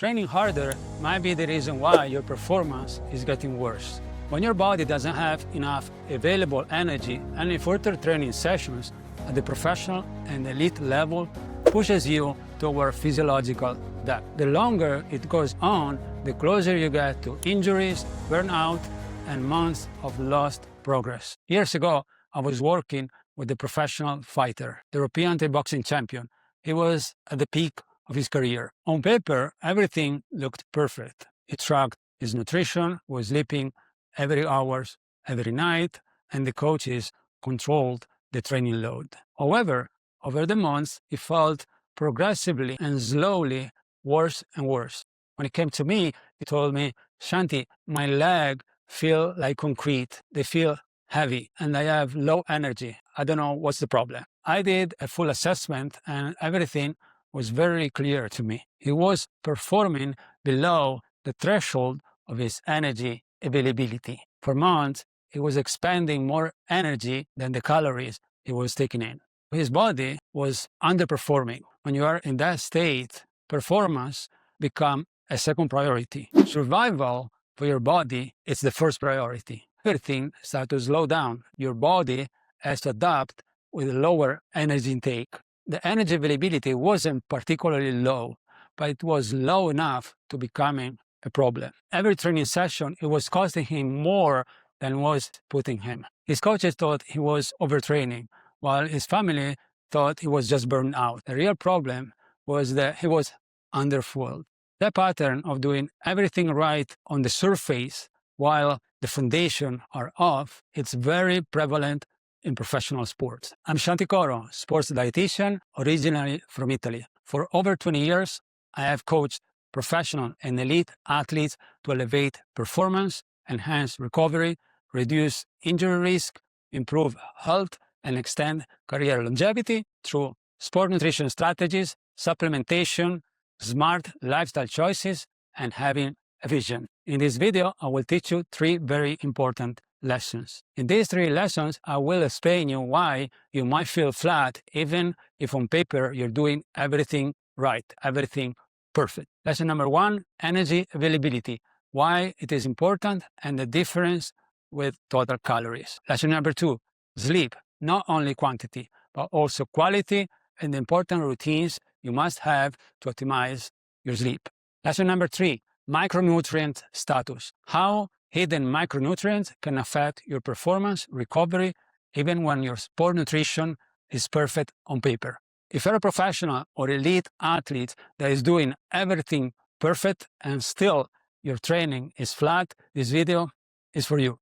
Training harder might be the reason why your performance is getting worse. When your body doesn't have enough available energy, any further training sessions at the professional and elite level pushes you toward physiological death. The longer it goes on, the closer you get to injuries, burnout, and months of lost progress. Years ago, I was working with a professional fighter, the European boxing champion. He was at the peak of his career. On paper, everything looked perfect. He tracked his nutrition, was sleeping every hour, every night, and the coaches controlled the training load. However, over the months, he felt progressively and slowly worse and worse. When he came to me, he told me, "Shanti, my leg feel like concrete. They feel heavy and I have low energy. I don't know what's the problem." I did a full assessment and everything was very clear to me. He was performing below the threshold of his energy availability. For months, he was expending more energy than the calories he was taking in. His body was underperforming. When you are in that state, performance becomes a second priority. Survival for your body is the first priority. Everything starts to slow down. Your body has to adapt with a lower energy intake. The energy availability wasn't particularly low, but it was low enough to becoming a problem. Every training session, it was costing him more than was putting him. His coaches thought he was overtraining, while his family thought he was just burned out. The real problem was that he was underfueled. That pattern of doing everything right on the surface while the foundation are off, it's very prevalent in professional sports. I'm Shanti Coro, sports dietitian, originally from Italy. For over 20 years, I have coached professional and elite athletes to elevate performance, enhance recovery, reduce injury risk, improve health, and extend career longevity through sport nutrition strategies, supplementation, smart lifestyle choices, and having a vision. In this video, I will teach you 3 very important lessons. In these 3 lessons, I will explain you why you might feel flat even if on paper you're doing everything right, everything perfect. Lesson number 1, energy availability, why it is important and the difference with total calories. Lesson number 2, sleep, not only quantity, but also quality and the important routines you must have to optimize your sleep. Lesson number 3, micronutrient status, how hidden micronutrients can affect your performance, recovery, even when your sport nutrition is perfect on paper. If you're a professional or elite athlete that is doing everything perfect and still your training is flat, this video is for you.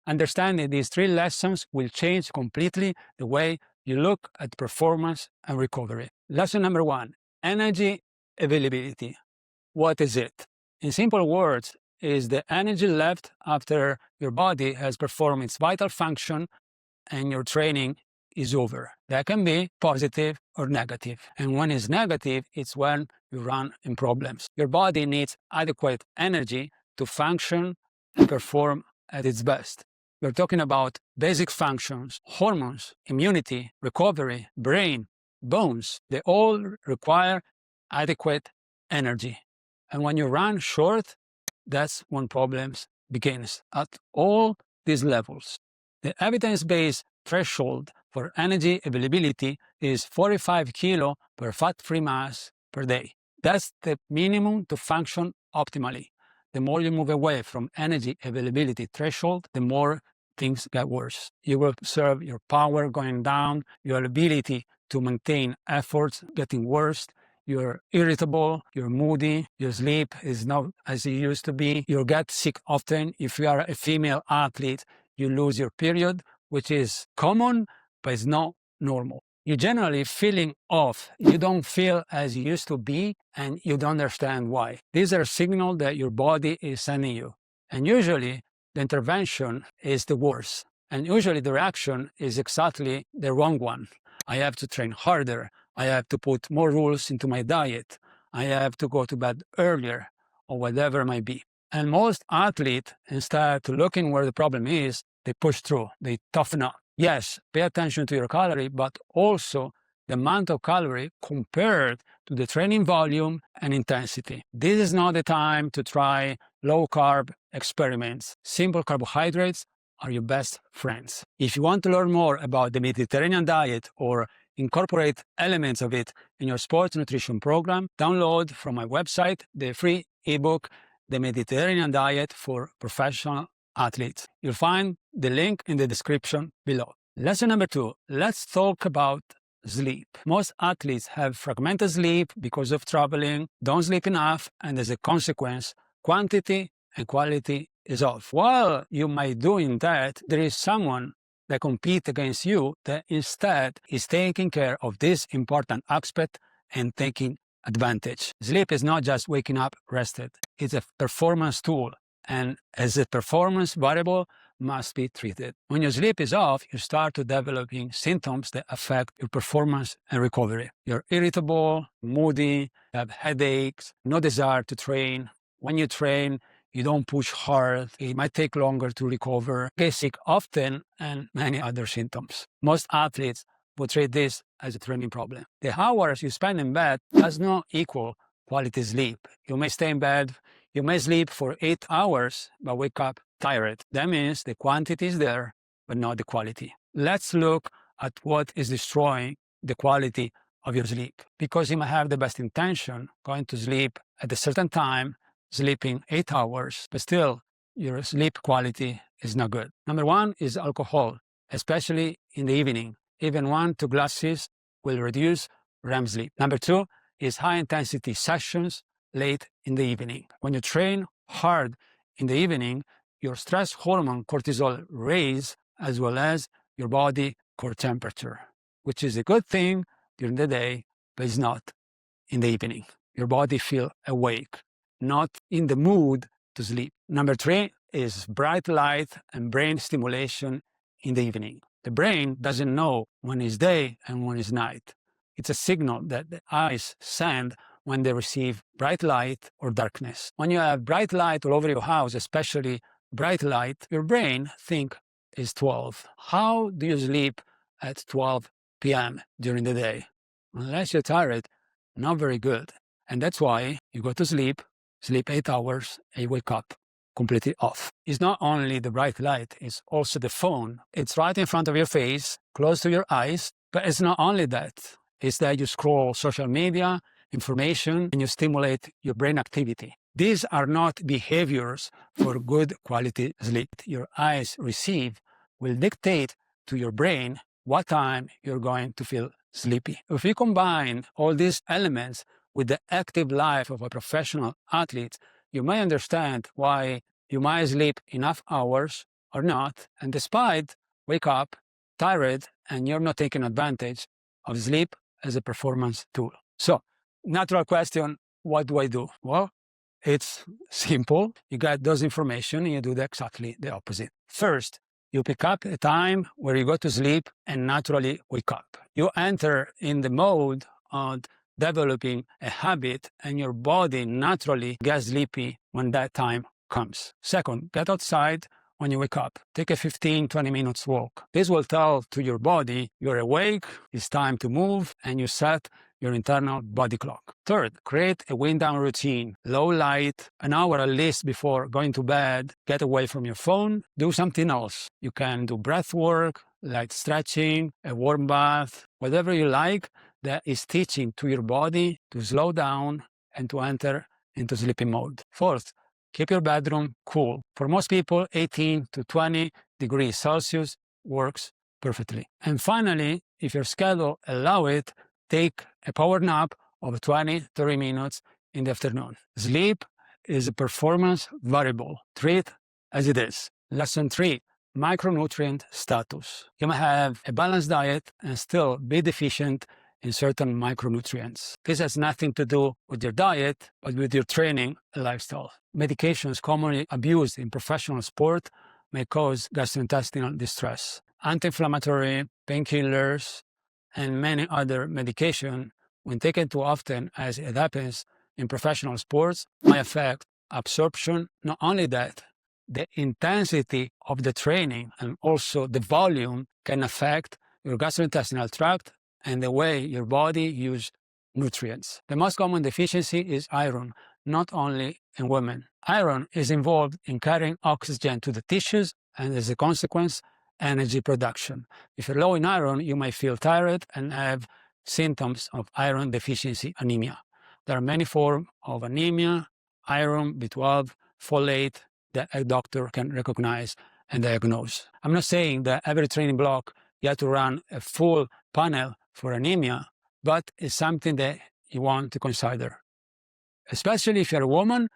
Understanding these 3 lessons will change completely the way you look at performance and recovery. Lesson number 1, energy availability. What is it? In simple words, is the energy left after your body has performed its vital function and your training is over. That can be positive or negative. And when it's negative, it's when you run in problems. Your body needs adequate energy to function and perform at its best. We're talking about basic functions, hormones, immunity, recovery, brain, bones. They all require adequate energy. And when you run short, that's when problems begins at all these levels. The evidence-based threshold for energy availability is 45 kilo per fat-free mass per day. That's the minimum to function optimally. The more you move away from energy availability threshold, the more things get worse. You will observe your power going down, your ability to maintain efforts getting worse, you're irritable, you're moody, your sleep is not as it used to be, you get sick often. If you are a female athlete, you lose your period, which is common, but it's not normal. You're generally feeling off. You don't feel as you used to be, and you don't understand why. These are signals that your body is sending you. And usually, the intervention is the worst. And usually, the reaction is exactly the wrong one. I have to train harder. I have to put more rules into my diet. I have to go to bed earlier, or whatever it might be. And most athletes, instead of looking where the problem is, they push through, they toughen up. Yes, pay attention to your calorie, but also the amount of calorie compared to the training volume and intensity. This is not the time to try low-carb experiments. Simple carbohydrates are your best friends. If you want to learn more about the Mediterranean diet or incorporate elements of it in your sports nutrition program, download from my website the free ebook, The Mediterranean Diet for Professional Athletes. You'll find the link in the description below. Lesson number 2, let's talk about sleep. Most athletes have fragmented sleep because of traveling, don't sleep enough, and as a consequence, quantity and quality is off. While you might doing that, there is someone that compete against you that instead is taking care of this important aspect and taking advantage. Sleep is not just waking up rested. It's a performance tool, and as a performance variable must be treated. When your sleep is off, you start to developing symptoms that affect your performance and recovery. You're irritable, moody, you have headaches, no desire to train. When you train, you don't push hard, it might take longer to recover, get sick often, and many other symptoms. Most athletes would treat this as a training problem. The hours you spend in bed does not equal quality sleep. You may stay in bed, you may sleep for 8 hours, but wake up tired. That means the quantity is there, but not the quality. Let's look at what is destroying the quality of your sleep. Because you might have the best intention, going to sleep at a certain time, sleeping 8 hours, but still your sleep quality is not good. Number 1 is alcohol, especially in the evening. Even 1-2 glasses will reduce REM sleep. Number 2 is high intensity sessions late in the evening. When you train hard in the evening, your stress hormone cortisol raise as well as your body core temperature, which is a good thing during the day, but it's not in the evening. Your body feel awake, not in the mood to sleep. Number 3 is bright light and brain stimulation in the evening. The brain doesn't know when it's day and when it's night. It's a signal that the eyes send when they receive bright light or darkness. When you have bright light all over your house, especially bright light, your brain think is 12. How do you sleep at 12 p.m. during the day? Unless you're tired, not very good. And that's why you go to sleep 8 hours, and you wake up completely off. It's not only the bright light, it's also the phone. It's right in front of your face, close to your eyes, but it's not only that. It's that you scroll social media, information, and you stimulate your brain activity. These are not behaviors for good quality sleep. Your eyes receive will dictate to your brain what time you're going to feel sleepy. If you combine all these elements with the active life of a professional athlete, you may understand why you might sleep enough hours or not, and despite wake up tired and you're not taking advantage of sleep as a performance tool. So, natural question, what do I do? Well, it's simple. You get those information and you do exactly the opposite. First, you pick up a time where you go to sleep and naturally wake up. You enter in the mode of developing a habit and your body naturally gets sleepy when that time comes. Second, get outside when you wake up. Take a 15-20 minutes walk. This will tell to your body you're awake, it's time to move, and you set your internal body clock. Third, create a wind down routine. Low light, an hour at least before going to bed. Get away from your phone. Do something else. You can do breath work, light stretching, a warm bath, whatever you like that is teaching to your body to slow down and to enter into sleeping mode. Fourth, keep your bedroom cool. For most people, 18 to 20 degrees Celsius works perfectly. And finally, if your schedule allows it, take a power nap of 20-30 minutes in the afternoon. Sleep is a performance variable. Treat as it is. Lesson 3, micronutrient status. You may have a balanced diet and still be deficient in certain micronutrients. This has nothing to do with your diet, but with your training and lifestyle. Medications commonly abused in professional sport may cause gastrointestinal distress. Anti-inflammatory, painkillers, and many other medication, when taken too often, as it happens in professional sports, may affect absorption. Not only that, the intensity of the training and also the volume can affect your gastrointestinal tract and the way your body uses nutrients. The most common deficiency is iron, not only in women. Iron is involved in carrying oxygen to the tissues and, as a consequence, energy production. If you're low in iron, you might feel tired and have symptoms of iron deficiency anemia. There are many forms of anemia, iron, B12, folate, that a doctor can recognize and diagnose. I'm not saying that every training block you have to run a full panel for anemia, but it's something that you want to consider, especially if you're a woman,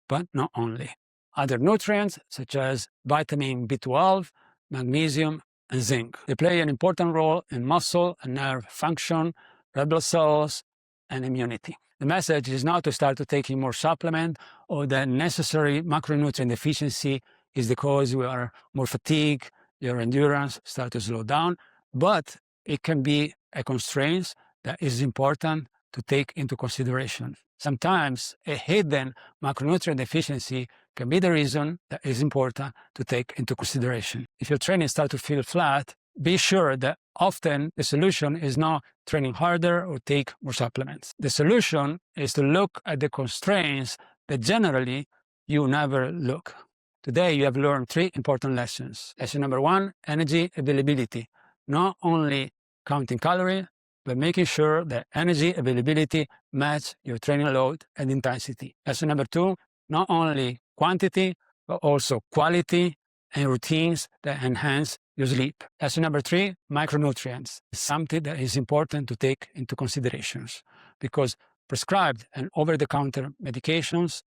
but not only. Other nutrients such as vitamin B12, magnesium, and zinc. They play an important role in muscle and nerve function, red blood cells, and immunity. The message is not to start to taking more supplement or that necessary macronutrient deficiency is because we are more fatigued, your endurance starts to slow down, but it can be a constraint that is important to take into consideration. Sometimes a hidden macronutrient deficiency can be the reason that is important to take into consideration. If your training starts to feel flat, be sure that often the solution is not training harder or take more supplements. The solution is to look at the constraints that generally you never look. Today, you have learned 3 important lessons. Lesson number 1, energy availability. Not only counting calories, but making sure that energy availability match your training load and intensity. Lesson number 2, not only quantity, but also quality and routines that enhance your sleep. Lesson number 3, micronutrients. Something that is important to take into considerations because prescribed and over-the-counter medications,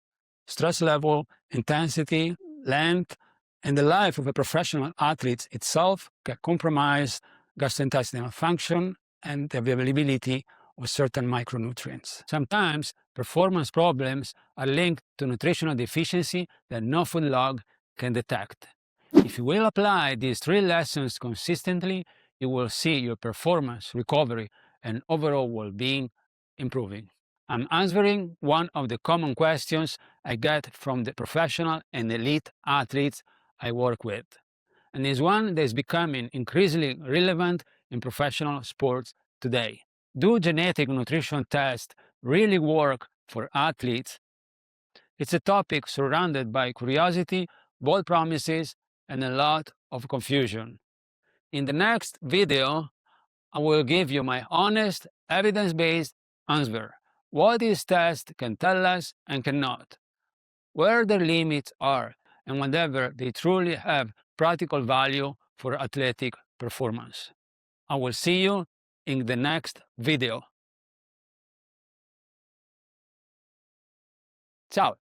stress level, intensity, length, and the life of a professional athlete itself can compromise gastrointestinal function and the availability of certain micronutrients. Sometimes performance problems are linked to nutritional deficiency that no food log can detect. If you will apply these 3 lessons consistently, you will see your performance, recovery, and overall well-being improving. I'm answering one of the common questions I get from the professional and elite athletes I work with, and is one that is becoming increasingly relevant in professional sports today. Do genetic nutrition tests really work for athletes? It's a topic surrounded by curiosity, bold promises, and a lot of confusion. In the next video, I will give you my honest, evidence-based answer. What these tests can tell us and cannot, where their limits are, and whether they truly have practical value for athletic performance. I will see you in the next video. Ciao!